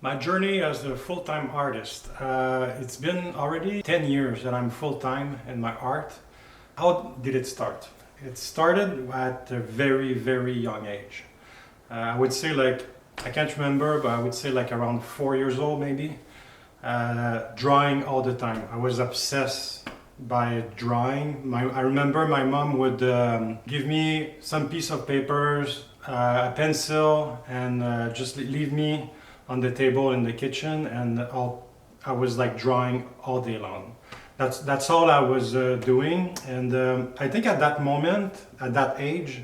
My journey as a full-time artist, it's been already 10 years that I'm full-time in my art. How did it start? It started at a very, very young age. I would say I can't remember, but I would say around 4 years old maybe. Drawing all the time. I was obsessed by drawing. I remember my mom would give me some piece of papers, a pencil, and just leave me on the table in the kitchen, and I was drawing all day long. That's all I was doing, and I think at that moment, at that age,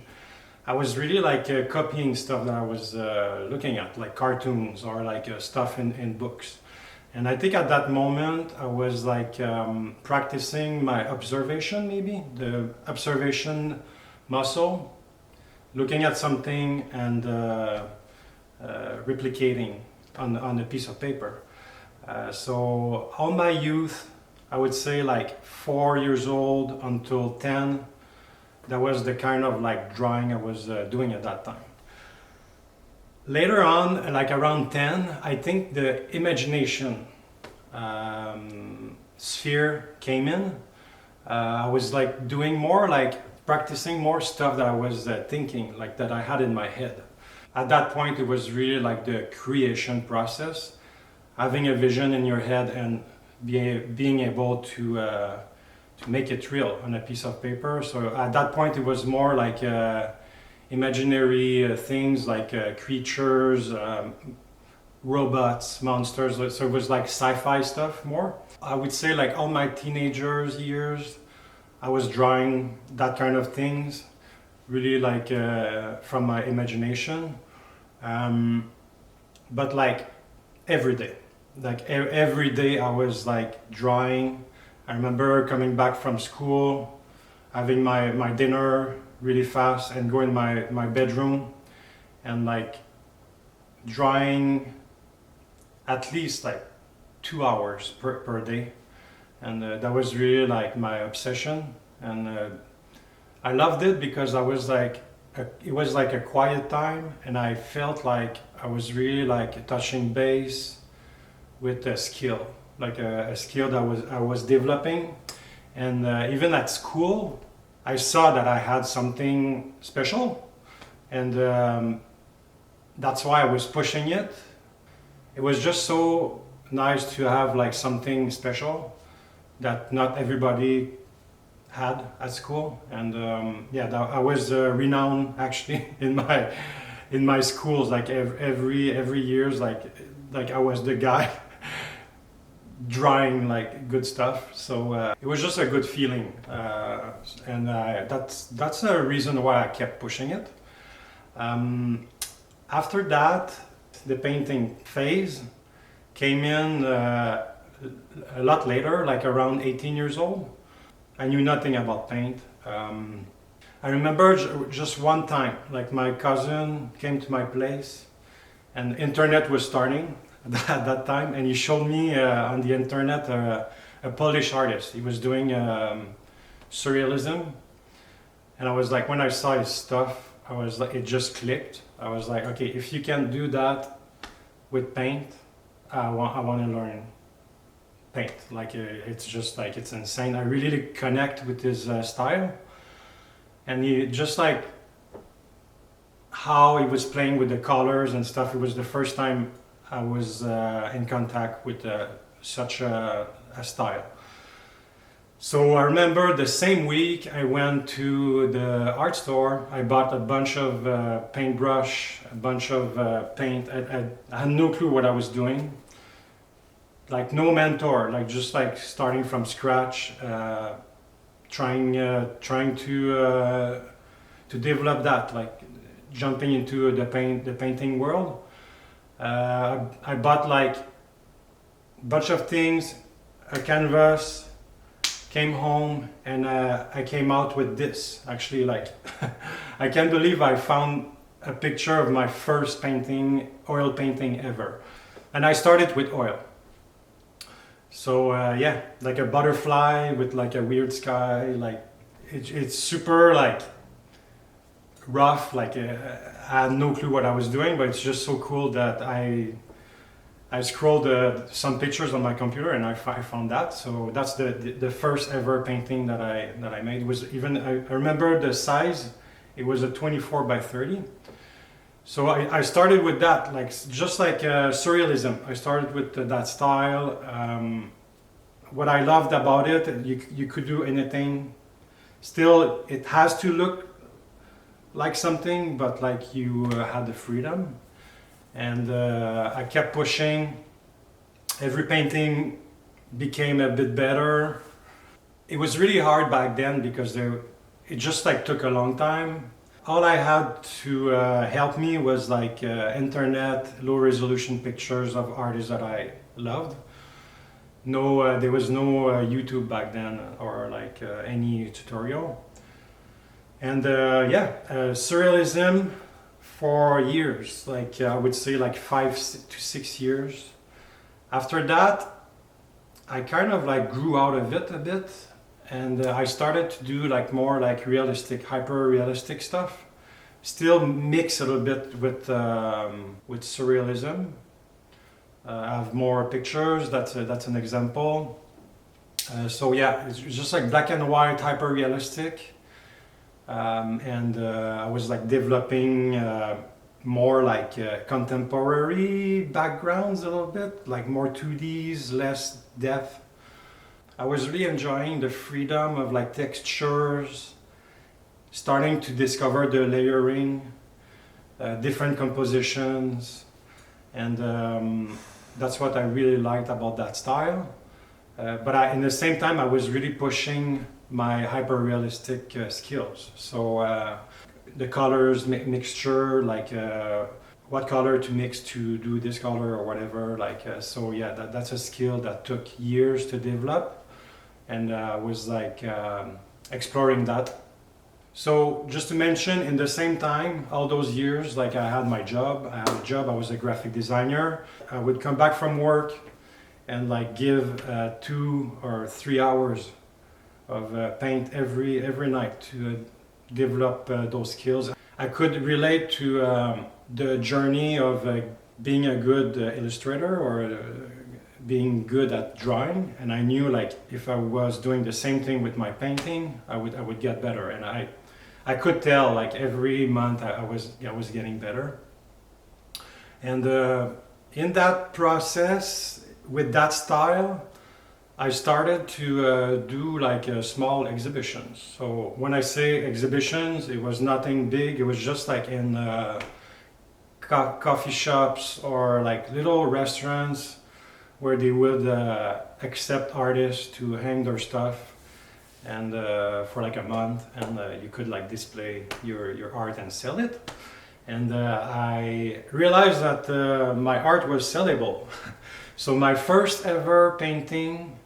I was really copying stuff that I was looking at, like cartoons or stuff in books. And I think at that moment I was practicing my observation, maybe the observation muscle, looking at something and replicating on a piece of paper. So all my youth, I would say 4 years old until 10, that was the kind of drawing I was doing at that time. Later on, around 10, I think the imagination sphere came in. I was doing more, practicing more stuff that I was thinking, that I had in my head. At that point, it was really the creation process, having a vision in your head and being able to make it real on a piece of paper. So at that point, it was more imaginary things creatures, robots, monsters. So it was sci-fi stuff more. I would say all my teenagers years, I was drawing that kind of things, really from my imagination. But every day, every day I was drawing. I remember coming back from school, having my dinner really fast and go in my bedroom and drawing at least 2 hours per day. And that was really my obsession. And I loved it because I was it was a quiet time, and I felt I was really touching base with a skill, a skill that I was developing. And even at school, I saw that I had something special, and that's why I was pushing it. It was just so nice to have something special that not everybody had at school. And I was renowned actually in my schools. Every years, I was the guy drawing good stuff. So it was just a good feeling, and that's the reason why I kept pushing it. After that, the painting phase came in a lot later, around 18 years old. I knew nothing about paint. I remember just one time, my cousin came to my place, and internet was starting at that time, and he showed me on the internet a Polish artist. He was doing surrealism, and I was when I saw his stuff, I was it just clicked. I was okay, if you can do that with paint, I want to learn paint. It's just it's insane. I really connect with his style, and he just how he was playing with the colors and stuff. It was the first time I was in contact with such a style. So I remember the same week I went to the art store. I bought a bunch of paintbrush, a bunch of paint. I had no clue what I was doing. No mentor, just starting from scratch, trying to develop that, jumping into the painting world. I bought a bunch of things, a canvas, came home, and I came out with this. Actually, I can't believe I found a picture of my first painting, oil painting ever. And I started with oil. So yeah, a butterfly with a weird sky, it's super rough. I had no clue what I was doing, but it's just so cool that I I scrolled some pictures on my computer and I found that. So that's the first ever painting that I made. It was even, I remember the size, it was a 24 by 30. So I started with that, like just like surrealism. I started with that style. What I loved about it, you could do anything. Still, it has to look like something, but like you had the freedom. And I kept pushing. Every painting became a bit better. It was really hard back then because it just like took a long time. All I had to help me was like internet, low resolution pictures of artists that I loved. No, there was no YouTube back then or like any tutorial. And surrealism for years, like I would say like 5 to 6 years. After that, I kind of like grew out of it a bit, and I started to do like more like realistic, hyper realistic stuff. Still mix a little bit with surrealism. I have more pictures. That's an example. So yeah, it's just like black and white, hyper realistic. And I was like developing more like contemporary backgrounds a little bit, like more 2Ds, less depth. I was really enjoying the freedom of like textures, starting to discover the layering, different compositions, and that's what I really liked about that style. But in the same time, I was really pushing my hyper-realistic skills. So the colors, mixture, like what color to mix to do this color or whatever. So yeah, that's a skill that took years to develop, and I was like exploring that. So just to mention, in the same time, all those years, like I had my job. I had a job. I was a graphic designer. I would come back from work and like give 2 or 3 hours of paint every night to develop those skills. I could relate to the journey of being a good illustrator or being good at drawing, and I knew like if I was doing the same thing with my painting, I would get better, and I could tell like every month I was getting better. And in that process, with that style, I started to do like small exhibitions. So when I say exhibitions, it was nothing big. It was just like in coffee shops or like little restaurants where they would accept artists to hang their stuff, and for like a month, and you could like display your art and sell it. And I realized that my art was sellable. So my first ever painting,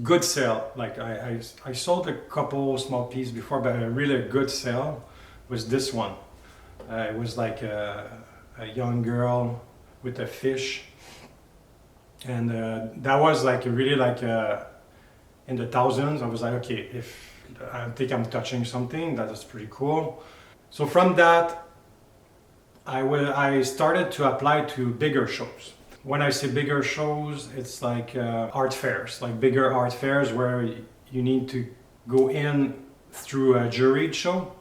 good sale, like I sold a couple small pieces before, but a really good sale was this one. It was like a young girl with a fish, and that was like really like in the thousands. I was like, okay, if I think I'm touching something, that is pretty cool. So from that, I started to apply to bigger shows. When I say bigger shows, it's like art fairs, like bigger art fairs where you need to go in through a juried show.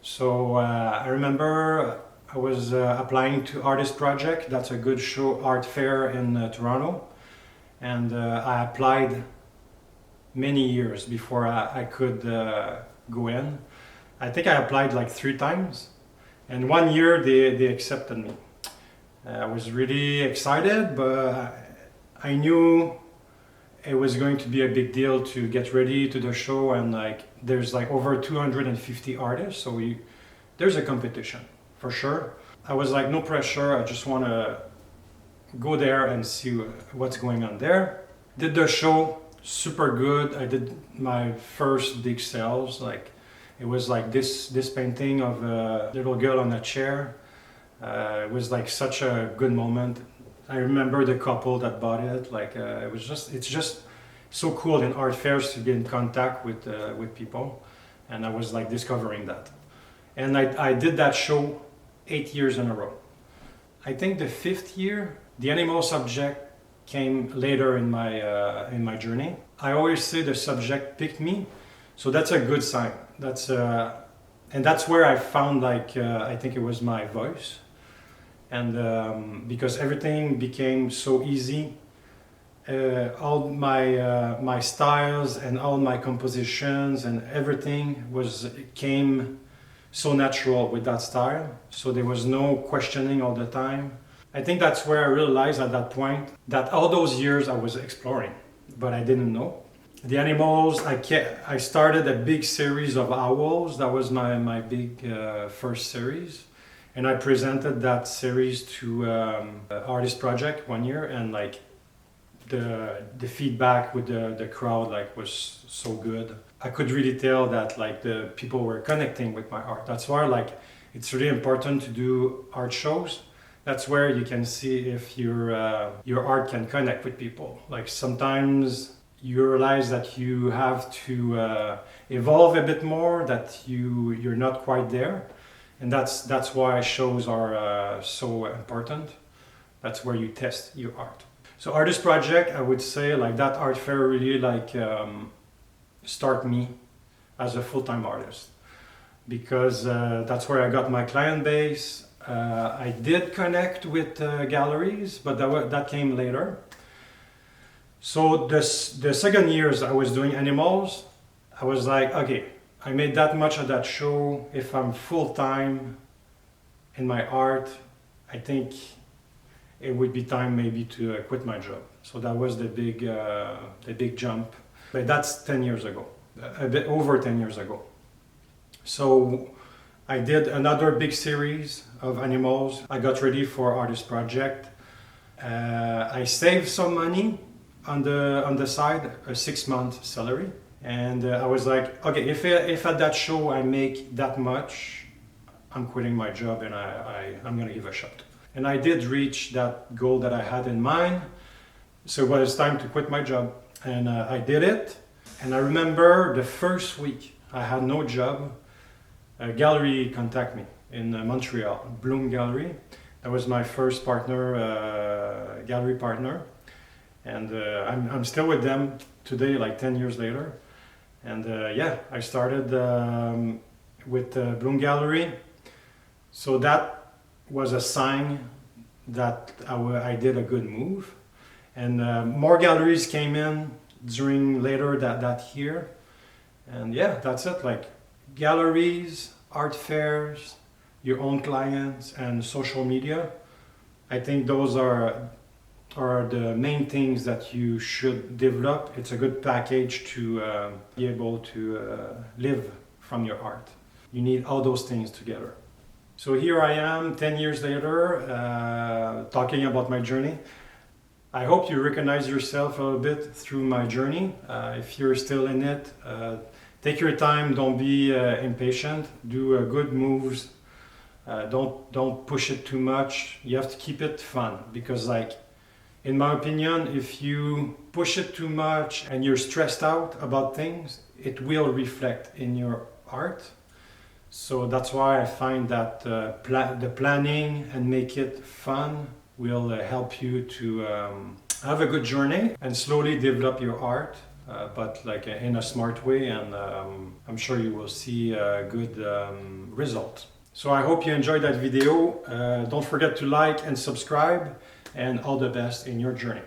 So I remember I was applying to Artist Project. That's a good show, art fair in Toronto. And I applied many years before I could go in. I think I applied like 3 times. And 1 year they accepted me. I was really excited, but I knew it was going to be a big deal to get ready to the show, and like there's like over 250 artists, so there's a competition for sure. I was like, no pressure, I just want to go there and see what's going on there. Did the show, super good. I did my first big sales, like it was like this painting of a little girl on a chair. It was like such a good moment. I remember the couple that bought it. Like it's just so cool in art fairs to get in contact with people, and I was like discovering that. And I did that show 8 years in a row. I think the 5th year, the animal subject came later in my journey. I always say the subject picked me, so that's a good sign. And that's where I found I think it was my voice, and because everything became so easy, all my styles and all my compositions and everything came so natural with that style. So there was no questioning all the time. I think that's where I realized at that point that all those years I was exploring, but I didn't know. The animals, I started a big series of owls. That was my big first series. And I presented that series to Artist Project one year, and the feedback with the crowd was so good. I could really tell that the people were connecting with my art. That's why it's really important to do art shows. That's where you can see if your art can connect with people. Sometimes you realize that you have to evolve a bit more, that you're not quite there, and that's why shows are so important. That's where you test your art. So Artist Project, I would say that art fair really start me as a full-time artist, because that's where I got my client base. I did connect with galleries, but that came later. So the second years I was doing animals, I was like, okay, I made that much at that show. If I'm full-time in my art, I think it would be time maybe to quit my job. So that was the big jump. But that's 10 years ago, a bit over 10 years ago. So I did another big series of animals. I got ready for Artist Project. I saved some money on the side, a 6-month salary. And I was like, okay, if at that show I make that much, I'm quitting my job and I'm gonna give a shot. And I did reach that goal that I had in mind. So it was time to quit my job. And I did it. And I remember the first week I had no job. A gallery contacted me in Montreal, Bloom Gallery. That was my first partner, gallery partner. And I'm still with them today, 10 years later. And I started with Bloom Gallery. So that was a sign that I did a good move. And more galleries came in during later that year. And that's it. Galleries, art fairs, your own clients, and social media. I think those are the main things that you should develop. It's a good package to be able to live from your art. You need all those things together. So here I am 10 years later, talking about my journey. I hope you recognize yourself a little bit through my journey. If you're still in it, take your time, don't be impatient, do good moves, don't push it too much. You have to keep it fun, because in my opinion, if you push it too much and you're stressed out about things, it will reflect in your art. So that's why I find that the planning and make it fun will help you to have a good journey and slowly develop your art, but in a smart way, and I'm sure you will see a good result. So I hope you enjoyed that video. Don't forget to like and subscribe, and all the best in your journey.